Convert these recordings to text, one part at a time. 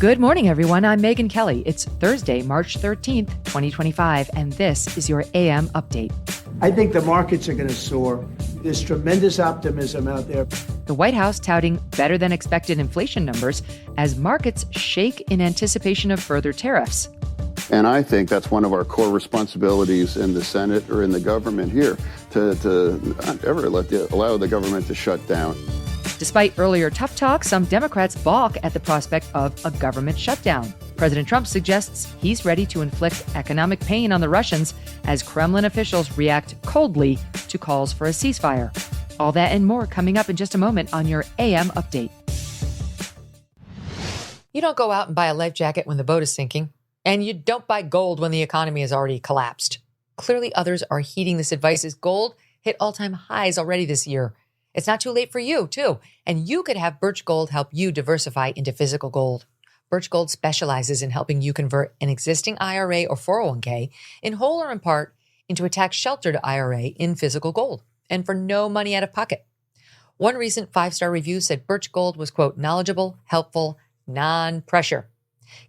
Good morning, everyone. I'm Megyn Kelly. It's Thursday, March 13th, 2025, and this is your AM update. I think the markets are going to soar. There's tremendous optimism out there. The White House touting better than expected inflation numbers as markets shake in anticipation of further tariffs. And I think that's one of our core responsibilities in the Senate or in the government here, to not ever allow the government to shut down. Despite earlier tough talk, some Democrats balk at the prospect of a government shutdown. President Trump suggests he's ready to inflict economic pain on the Russians as Kremlin officials react coldly to calls for a ceasefire. All that and more coming up in just a moment on your AM update. You don't go out and buy a life jacket when the boat is sinking, and you don't buy gold when the economy has already collapsed. Clearly, others are heeding this advice as gold hit all-time highs already this year. It's not too late for you, too, and you could have Birch Gold help you diversify into physical gold. Birch Gold specializes in helping you convert an existing IRA or 401k in whole or in part into a tax-sheltered IRA in physical gold, and for no money out of pocket. One recent 5-star review said Birch Gold was, quote, knowledgeable, helpful, non-pressure.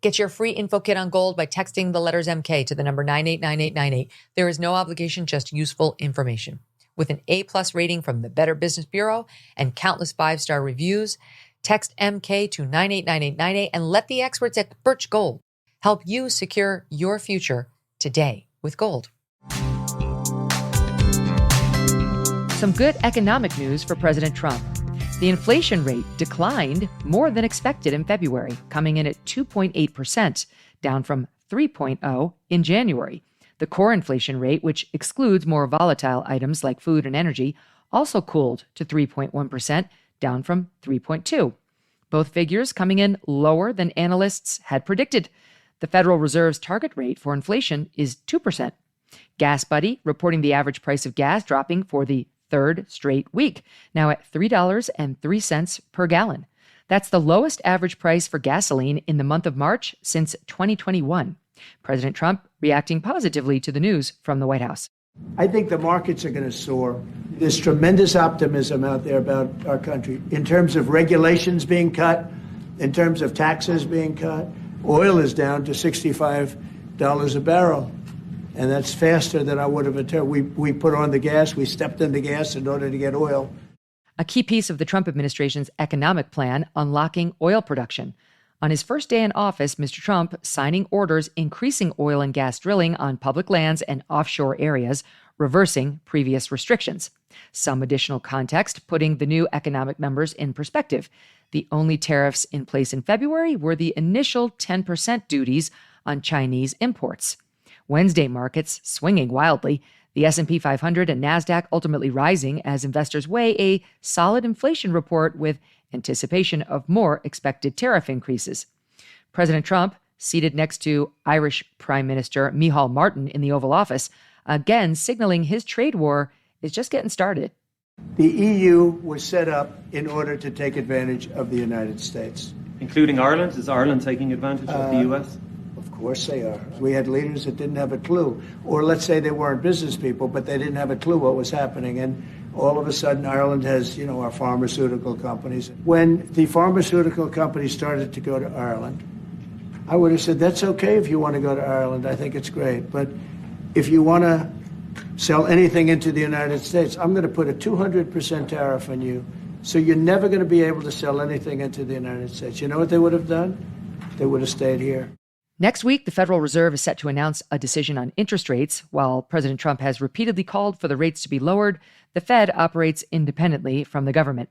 Get your free info kit on gold by texting the letters MK to the number 989898. There is no obligation, just useful information. With an A-plus rating from the Better Business Bureau and countless 5-star reviews, text MK to 989898 and let the experts at Birch Gold help you secure your future today with gold. Some good economic news for President Trump. The inflation rate declined more than expected in February, coming in at 2.8%, down from 3.0% in January. The core inflation rate, which excludes more volatile items like food and energy, also cooled to 3.1%, down from 3.2%. Both figures coming in lower than analysts had predicted. The Federal Reserve's target rate for inflation is 2%. Gas Buddy reporting the average price of gas dropping for the third straight week, now at $3.03 per gallon. That's the lowest average price for gasoline in the month of March since 2021. President Trump reacting positively to the news from the White House. I think the markets are going to soar. There's tremendous optimism out there about our country in terms of regulations being cut, in terms of taxes being cut. Oil is down to $65 a barrel, and that's faster than I would have anticipated. We put on the gas. We stepped in the gas in order to get oil. A key piece of the Trump administration's economic plan, unlocking oil production. On his first day in office, Mr. Trump signing orders increasing oil and gas drilling on public lands and offshore areas, reversing previous restrictions. Some additional context, putting the new economic numbers in perspective. The only tariffs in place in February were the initial 10% duties on Chinese imports. Wednesday markets swinging wildly, the S&P 500 and NASDAQ ultimately rising as investors weigh a solid inflation report with anticipation of more expected tariff increases. President Trump, seated next to Irish Prime Minister Micheál Martin in the Oval Office, again signaling his trade war is just getting started. The EU was set up in order to take advantage of the United States. Including Ireland? Is Ireland taking advantage of the U.S.? Of course they are. We had leaders that didn't have a clue. Or let's say they weren't business people, but they didn't have a clue what was happening. And all of a sudden, Ireland has, our pharmaceutical companies. When the pharmaceutical companies started to go to Ireland, I would have said, that's okay if you want to go to Ireland. I think it's great. But if you want to sell anything into the United States, I'm going to put a 200% tariff on you. So you're never going to be able to sell anything into the United States. You know what they would have done? They would have stayed here. Next week, the Federal Reserve is set to announce a decision on interest rates. While President Trump has repeatedly called for the rates to be lowered, the Fed operates independently from the government.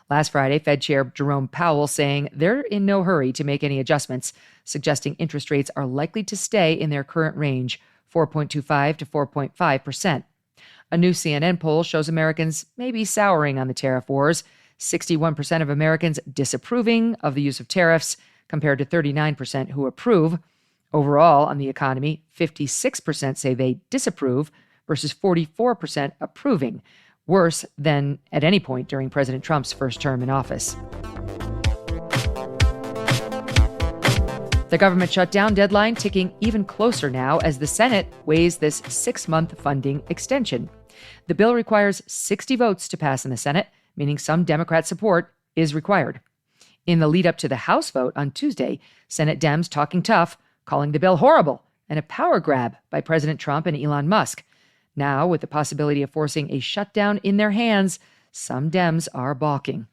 Last Friday, Fed Chair Jerome Powell saying they're in no hurry to make any adjustments, suggesting interest rates are likely to stay in their current range, 4.25 to 4.5%. A new CNN poll shows Americans may be souring on the tariff wars, 61% of Americans disapproving of the use of tariffs, compared to 39% who approve. Overall, on the economy, 56% say they disapprove versus 44% approving, worse than at any point during President Trump's first term in office. The government shutdown deadline ticking even closer now as the Senate weighs this 6-month funding extension. The bill requires 60 votes to pass in the Senate, meaning some Democrat support is required. In the lead up to the House vote on Tuesday, Senate Dems talking tough, calling the bill horrible and a power grab by President Trump and Elon Musk. Now, with the possibility of forcing a shutdown in their hands, some Dems are balking.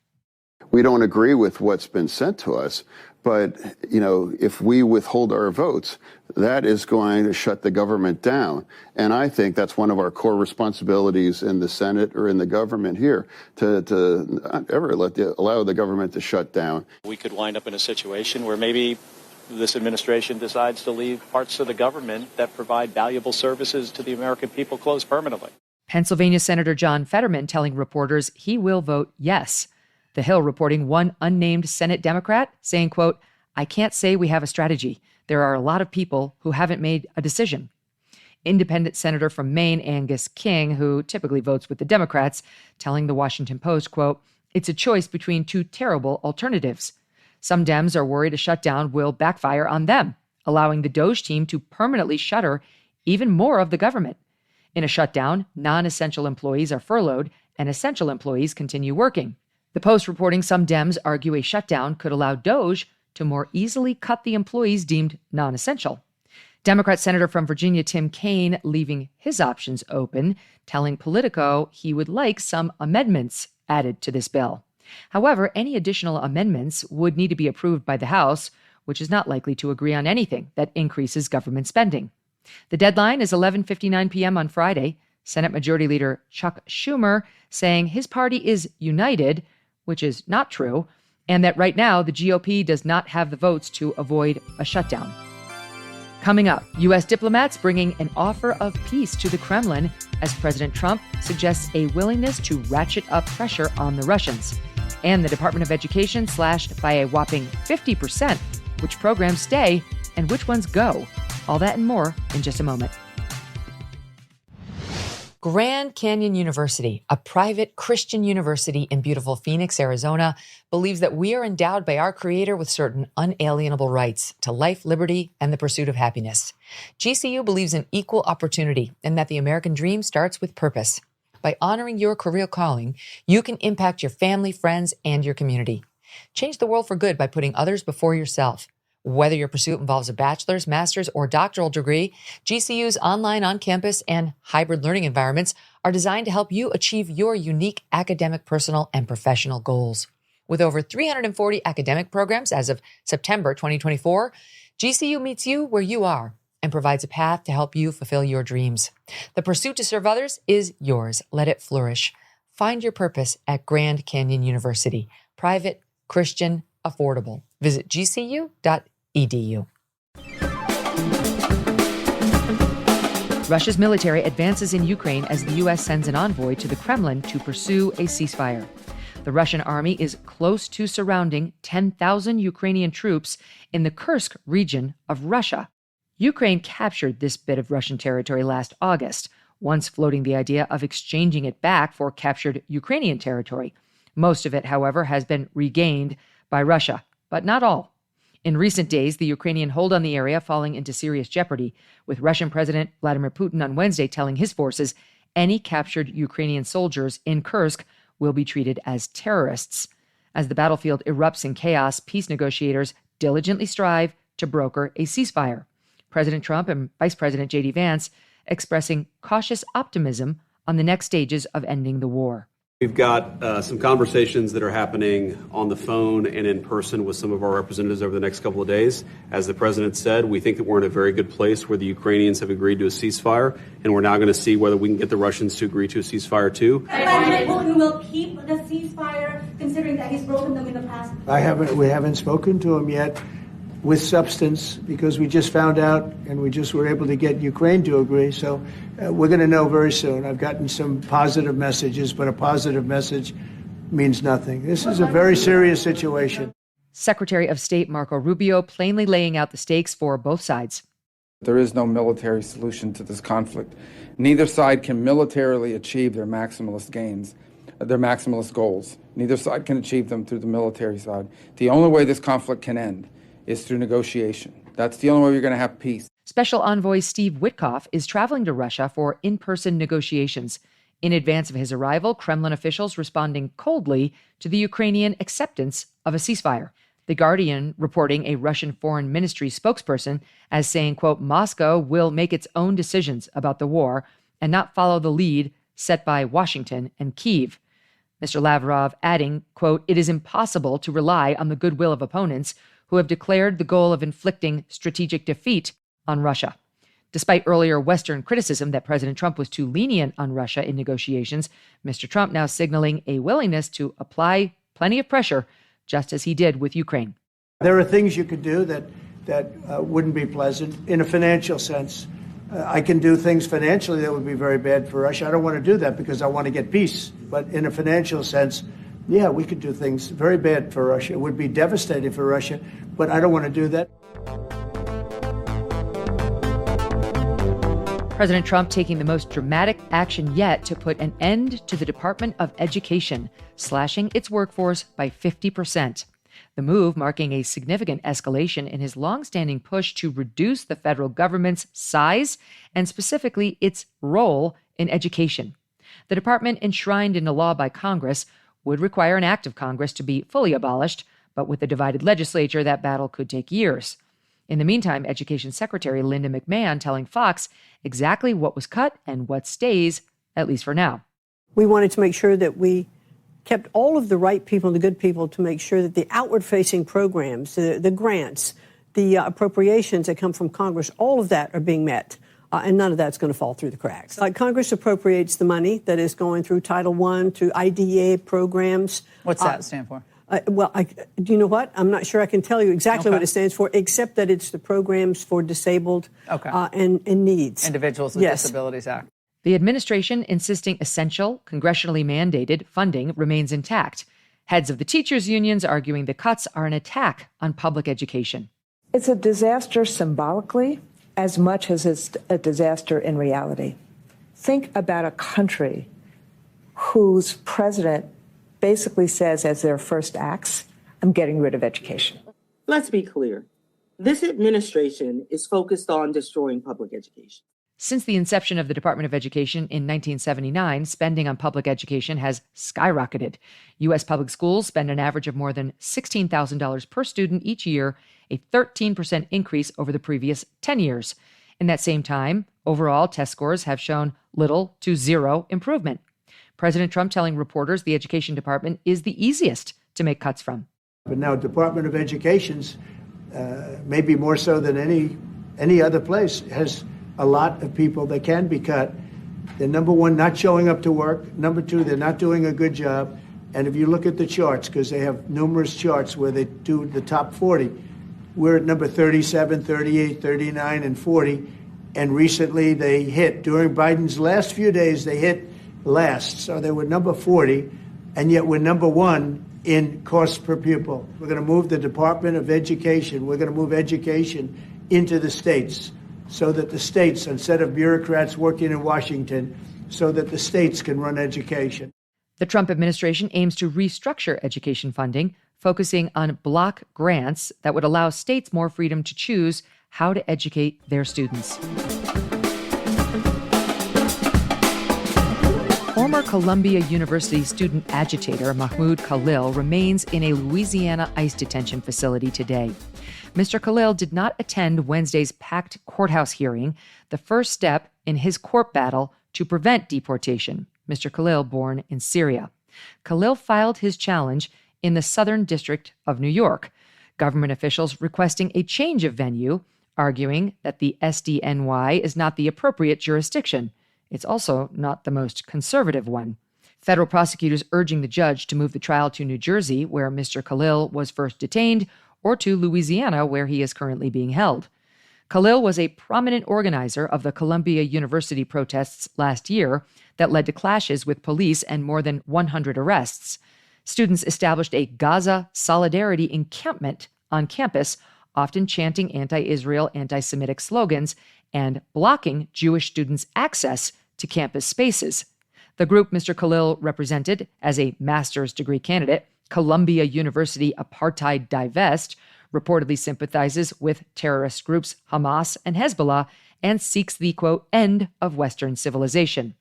We don't agree with what's been sent to us, but, if we withhold our votes, that is going to shut the government down. And I think that's one of our core responsibilities in the Senate or in the government here, to not ever allow the government to shut down. We could wind up in a situation where maybe this administration decides to leave parts of the government that provide valuable services to the American people closed permanently. Pennsylvania Senator John Fetterman telling reporters he will vote yes. The Hill reporting one unnamed Senate Democrat saying, quote, "I can't say we have a strategy. There are a lot of people who haven't made a decision." Independent Senator from Maine, Angus King, who typically votes with the Democrats, telling the Washington Post, quote, "It's a choice between two terrible alternatives." Some Dems are worried a shutdown will backfire on them, allowing the Doge team to permanently shutter even more of the government. In a shutdown, non-essential employees are furloughed and essential employees continue working. The Post reporting some Dems argue a shutdown could allow Doge to more easily cut the employees deemed non-essential. Democrat Senator from Virginia Tim Kaine leaving his options open, telling Politico he would like some amendments added to this bill. However, any additional amendments would need to be approved by the House, which is not likely to agree on anything that increases government spending. The deadline is 11:59 p.m. on Friday. Senate Majority Leader Chuck Schumer saying his party is united, which is not true, and that right now the GOP does not have the votes to avoid a shutdown. Coming up, U.S. diplomats bringing an offer of peace to the Kremlin as President Trump suggests a willingness to ratchet up pressure on the Russians. And the Department of Education slashed by a whopping 50% which programs stay and which ones go. All that and more in just a moment. Grand Canyon University, a private Christian university in beautiful Phoenix, Arizona, believes that we are endowed by our Creator with certain unalienable rights to life, liberty, and the pursuit of happiness. GCU believes in equal opportunity and that the American dream starts with purpose. By honoring your career calling, you can impact your family, friends, and your community. Change the world for good by putting others before yourself. Whether your pursuit involves a bachelor's, master's, or doctoral degree, GCU's online, on-campus, and hybrid learning environments are designed to help you achieve your unique academic, personal, and professional goals. With over 340 academic programs as of September 2024, GCU meets you where you are and provides a path to help you fulfill your dreams. The pursuit to serve others is yours. Let it flourish. Find your purpose at Grand Canyon University. Private, Christian, affordable. Visit gcu.edu. Russia's military advances in Ukraine as the U.S. sends an envoy to the Kremlin to pursue a ceasefire. The Russian army is close to surrounding 10,000 Ukrainian troops in the Kursk region of Russia. Ukraine captured this bit of Russian territory last August, once floating the idea of exchanging it back for captured Ukrainian territory. Most of it, however, has been regained by Russia, but not all. In recent days, the Ukrainian hold on the area falling into serious jeopardy, with Russian President Vladimir Putin on Wednesday telling his forces any captured Ukrainian soldiers in Kursk will be treated as terrorists. As the battlefield erupts in chaos, peace negotiators diligently strive to broker a ceasefire. President Trump and Vice President J.D. Vance expressing cautious optimism on the next stages of ending the war. We've got some conversations that are happening on the phone and in person with some of our representatives over the next couple of days. As the president said, we think that we're in a very good place where the Ukrainians have agreed to a ceasefire, and we're now going to see whether we can get the Russians to agree to a ceasefire too. President Putin will keep the ceasefire, considering that he's broken them in the past. We haven't spoken to him yet with substance, because we just found out and we just were able to get Ukraine to agree. So we're going to know very soon. I've gotten some positive messages, but a positive message means nothing. This is a very serious situation. Secretary of State Marco Rubio plainly laying out the stakes for both sides. There is no military solution to this conflict. Neither side can militarily achieve their maximalist gains, their maximalist goals. Neither side can achieve them through the military side. The only way this conflict can end is through negotiation. That's the only way you're going to have peace. Special Envoy Steve Witkoff is traveling to Russia for in-person negotiations. In advance of his arrival, Kremlin officials responding coldly to the Ukrainian acceptance of a ceasefire. The Guardian reporting a Russian foreign ministry spokesperson as saying, quote, Moscow will make its own decisions about the war and not follow the lead set by Washington and Kyiv. Mr. Lavrov adding, quote, it is impossible to rely on the goodwill of opponents who have declared the goal of inflicting strategic defeat on Russia. Despite earlier Western criticism that President Trump was too lenient on Russia in negotiations, Mr. Trump now signaling a willingness to apply plenty of pressure, just as he did with Ukraine. There are things you could do that wouldn't be pleasant in a financial sense. I can do things financially that would be very bad for Russia. I don't want to do that because I want to get peace. But in a financial sense, yeah, we could do things very bad for Russia. It would be devastating for Russia, but I don't want to do that. President Trump taking the most dramatic action yet to put an end to the Department of Education, slashing its workforce by 50%. The move marking a significant escalation in his longstanding push to reduce the federal government's size and specifically its role in education. The department, enshrined in a law by Congress, would require an act of Congress to be fully abolished, but with a divided legislature, that battle could take years. In the meantime, Education Secretary Linda McMahon telling Fox exactly what was cut and what stays, at least for now. We wanted to make sure that we kept all of the right people, the good people, to make sure that the outward-facing programs, the grants, the appropriations that come from Congress, all of that are being met. And none of that's going to fall through the cracks. Congress appropriates the money that is going through Title I, through IDEA programs. What's that stand for? Do you know what? I'm not sure I can tell you exactly what it stands for, except that it's the Programs for Disabled and Needs. Individuals with Disabilities Act. The administration insisting essential, congressionally mandated funding remains intact. Heads of the teachers' unions arguing the cuts are an attack on public education. It's a disaster symbolically as much as it's a disaster in reality. Think about a country whose president basically says as their first acts, I'm getting rid of education. Let's be clear. This administration is focused on destroying public education. Since the inception of the Department of Education in 1979, spending on public education has skyrocketed. U.S. public schools spend an average of more than $16,000 per student each year, a 13% increase over the previous 10 years. In that same time, overall test scores have shown little to zero improvement. President Trump telling reporters the Education Department is the easiest to make cuts from. But now Department of Education's, maybe more so than any other place, has a lot of people that can be cut. They're, number one, not showing up to work. Number two, they're not doing a good job. And if you look at the charts, because they have numerous charts where they do the top 40, we're at number 37, 38, 39, and 40. And recently they hit, during Biden's last few days, they hit last. So they were number 40, and yet we're number one in cost per pupil. We're going to move the Department of Education. We're going to move education into the states so that the states, instead of bureaucrats working in Washington, so that the states can run education. The Trump administration aims to restructure education funding, focusing on block grants that would allow states more freedom to choose how to educate their students. Former Columbia University student agitator Mahmoud Khalil remains in a Louisiana ICE detention facility today. Mr. Khalil did not attend Wednesday's packed courthouse hearing, the first step in his court battle to prevent deportation. Mr. Khalil, born in Syria. Khalil filed his challenge in the Southern District of New York, government officials requesting a change of venue, arguing that the SDNY is not the appropriate jurisdiction. It's also not the most conservative one. Federal prosecutors urging the judge to move the trial to New Jersey, where Mr. Khalil was first detained, or to Louisiana, where he is currently being held. Khalil was a prominent organizer of the Columbia University protests last year that led to clashes with police and more than 100 arrests. Students established a Gaza solidarity encampment on campus, often chanting anti-Israel, anti-Semitic slogans and blocking Jewish students' access to campus spaces. The group Mr. Khalil represented as a master's degree candidate, Columbia University Apartheid Divest, reportedly sympathizes with terrorist groups Hamas and Hezbollah and seeks the, quote, end of Western civilization.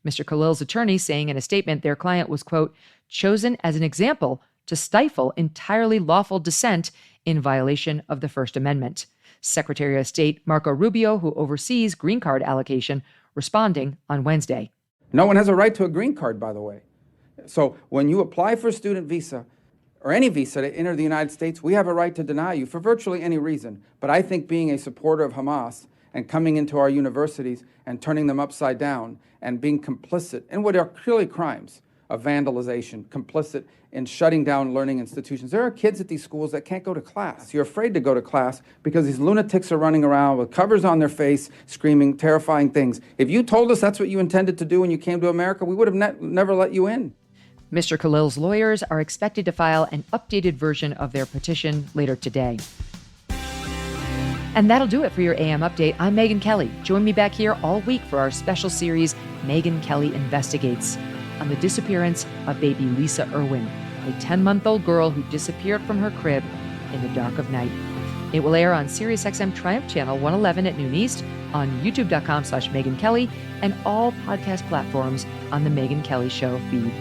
Mr. Khalil's attorney saying in a statement their client was, quote, chosen as an example to stifle entirely lawful dissent in violation of the First Amendment. Secretary of State Marco Rubio, who oversees green card allocation, responding on Wednesday. No one has a right to a green card, by the way. So when you apply for a student visa or any visa to enter the United States, we have a right to deny you for virtually any reason. But I think being a supporter of Hamas and coming into our universities and turning them upside down and being complicit in what are clearly crimes of vandalization, complicit in shutting down learning institutions. There are kids at these schools that can't go to class. You're afraid to go to class because these lunatics are running around with covers on their face, screaming terrifying things. If you told us that's what you intended to do when you came to America, we would have never let you in. Mr. Khalil's lawyers are expected to file an updated version of their petition later today. And that'll do it for your AM update. I'm Megyn Kelly. Join me back here all week for our special series, Megyn Kelly Investigates, on the disappearance of baby Lisa Irwin, a 10-month-old girl who disappeared from her crib in the dark of night. It will air on SiriusXM Triumph Channel 111 at noon East, on youtube.com/Megyn Kelly, and all podcast platforms on the Megyn Kelly Show feed.